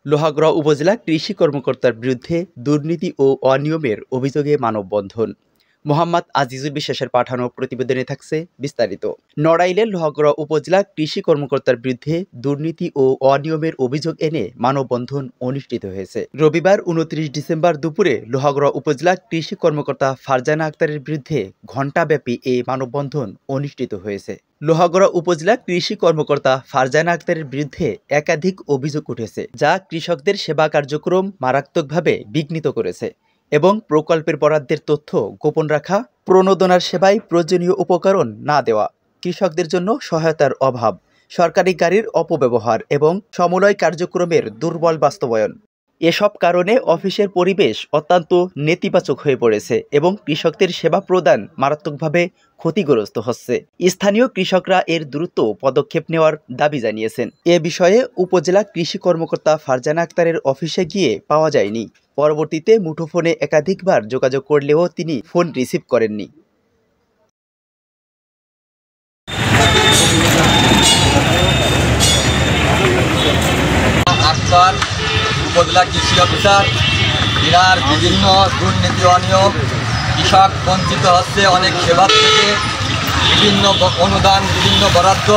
লোহাগড়া উপজেলা কৃষি কর্মকর্তার বিরুদ্ধে দুর্নীতি ও অনিয়মের অভিযোগে মানববন্ধন। মোহাম্মদ আজিজুল বিশ্বাসের পাঠানো প্রতিবেদনে থাকছে বিস্তারিত। নড়াইলের লোহাগড়া উপজেলা কৃষি কর্মকর্তার বিরুদ্ধে দুর্নীতি ও অনিয়মের অভিযোগ এনে মানববন্ধন অনুষ্ঠিত হয়েছে। রবিবার 29 ডিসেম্বর দুপুরে লোহাগড়া উপজেলা কৃষি কর্মকর্তা ফারজানা আক্তারের বিরুদ্ধে ঘণ্টাব্যাপী এই মানববন্ধন অনুষ্ঠিত হয়েছে। লোহাগড়া উপজেলা কৃষি কর্মকর্তা ফারজানা আক্তারের বিরুদ্ধে একাধিক অভিযোগ উঠেছে, যা কৃষকদের সেবা কার্যক্রম মারাত্মকভাবে বিঘ্নিত করেছে এবং প্রকল্পের বরাদ্দের তথ্য গোপন রাখা, প্রণোদনার সেবায় প্রয়োজনীয় উপকরণ না দেওয়া, কৃষকদের জন্য সহায়তার অভাব, সরকারি গাড়ির অপব্যবহার এবং সমন্বয় কার্যক্রমের দুর্বল বাস্তবায়ন। এসব কারণে অফিসের পরিবেশ অত্যন্ত নেতিবাচক হয়ে পড়েছে এবং কৃষকদের সেবা প্রদান মারাত্মকভাবে ক্ষতিগ্রস্ত হচ্ছে। স্থানীয় কৃষকরা এর দ্রুত পদক্ষেপ নেওয়ার দাবি জানিয়েছেন। এ বিষয়ে উপজেলা কৃষি কর্মকর্তা ফারজানা আক্তারের অফিসে গিয়ে পাওয়া যায়নি। পরবর্তীতে মুঠোফোনে একাধিকবার যোগাযোগ করলেও তিনি ফোন রিসিভ করেননি। উপজেলা কৃষি অফিসার এনার বিভিন্ন দুর্নীতি অনিয়ম, কৃষক বঞ্চিত হচ্ছে অনেক সেবার থেকে, বিভিন্ন অনুদান, বিভিন্ন বরাদ্দ,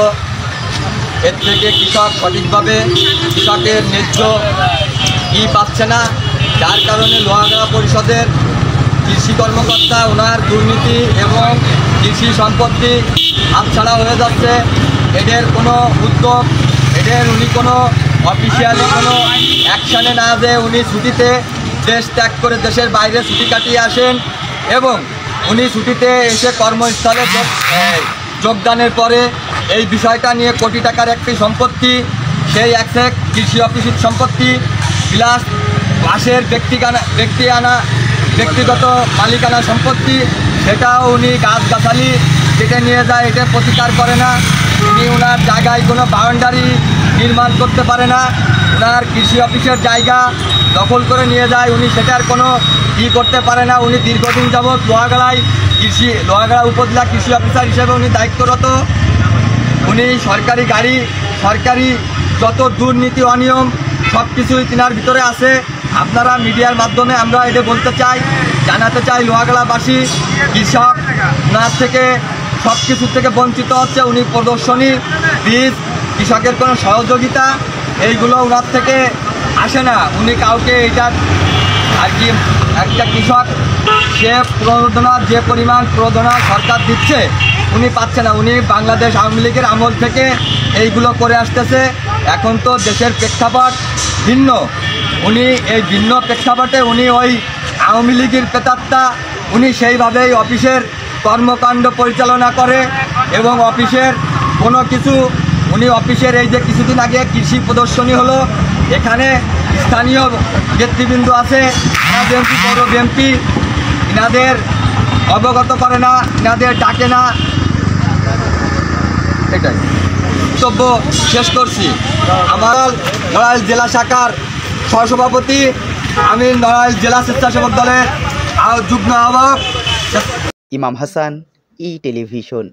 এর থেকে কৃষক সঠিকভাবে কৃষকের ন্যায্য পাচ্ছে না, যার কারণে লোহাগড়া পরিষদের কৃষি কর্মকর্তা ওনার দুর্নীতি এবং কৃষি সম্পত্তি হাতছাড়া হয়ে যাচ্ছে। এদের কোনো উদ্যোগ, উনি কোনো অফিসিয়ালি কোনো অ্যাকশানে না যে উনি ছুটিতে দেশ ত্যাগ করে দেশের বাইরে ছুটি কাটিয়ে আসেন এবং উনি ছুটিতে এসে কর্মস্থলে যোগদানের পরে এই বিষয়টা নিয়ে কোটি টাকার একটি সম্পত্তি, সেই এক কৃষি অফিসের সম্পত্তি প্লাস বাসের ব্যক্তিগত মালিকানা সম্পত্তি, সেটাও উনি গাছগাছালি কেটে নিয়ে যায়, এটা প্রতিকার করে না। উনি ওনার জায়গায় কোনো বাউন্ডারি নির্মাণ করতে পারে না, ওনার কৃষি অফিসের জায়গা দখল করে নিয়ে যায়, উনি সেটার কোনো করতে পারে না। উনি দীর্ঘদিন যাবৎ লোহাগড়া উপজেলা কৃষি অফিসার হিসেবে উনি দায়িত্বরত। উনি সরকারি গাড়ি, সরকারি যত দুর্নীতি অনিয়ম সব কিছুই তিনার ভিতরে আছে। আপনারা মিডিয়ার মাধ্যমে আমরা এটা বলতে চাই, জানাতে চাই, লোহাগড়াবাসী কৃষক ওনার থেকে সব কিছু থেকে বঞ্চিত হচ্ছে। উনি প্রদর্শনী, বীজ, কৃষকের কোনো সহযোগিতা এইগুলো ওনার থেকে আসে না। উনি কাউকে এটার আর কি একটা কৃষক সে প্রণোদনার যে পরিমাণ প্রণোদনা সরকার দিচ্ছে উনি পাচ্ছে না। উনি বাংলাদেশ আওয়ামী লীগের আমল থেকে এইগুলো করে আসতেছে। এখন তো দেশের প্রেক্ষাপট ভিন্ন, উনি এই ভিন্ন প্রেক্ষাপটে উনি ওই আওয়ামী লীগের প্রেতাত্মা, উনি সেইভাবেই অফিসের কর্মকাণ্ড পরিচালনা করে এবং অফিসের কোনো কিছু উনি অফিসের এই যে কিছুদিন আগে কৃষি প্রদর্শনী হলো, এখানে স্থানীয় নেতৃবৃন্দ আছে, বিএমপি, পৌর বিএমপি, এনাদের অবগত করে না, এনাদের ডাকে না। এটাই বক্তব্য শেষ করছি। আমার নড়াইল জেলা শাখার সহসভাপতি, আমি নড়াইল জেলা স্বেচ্ছাসেবক দলের যুগ্ম আহ্বায়ক ইমাম হাসান, ই টেলিভিশন।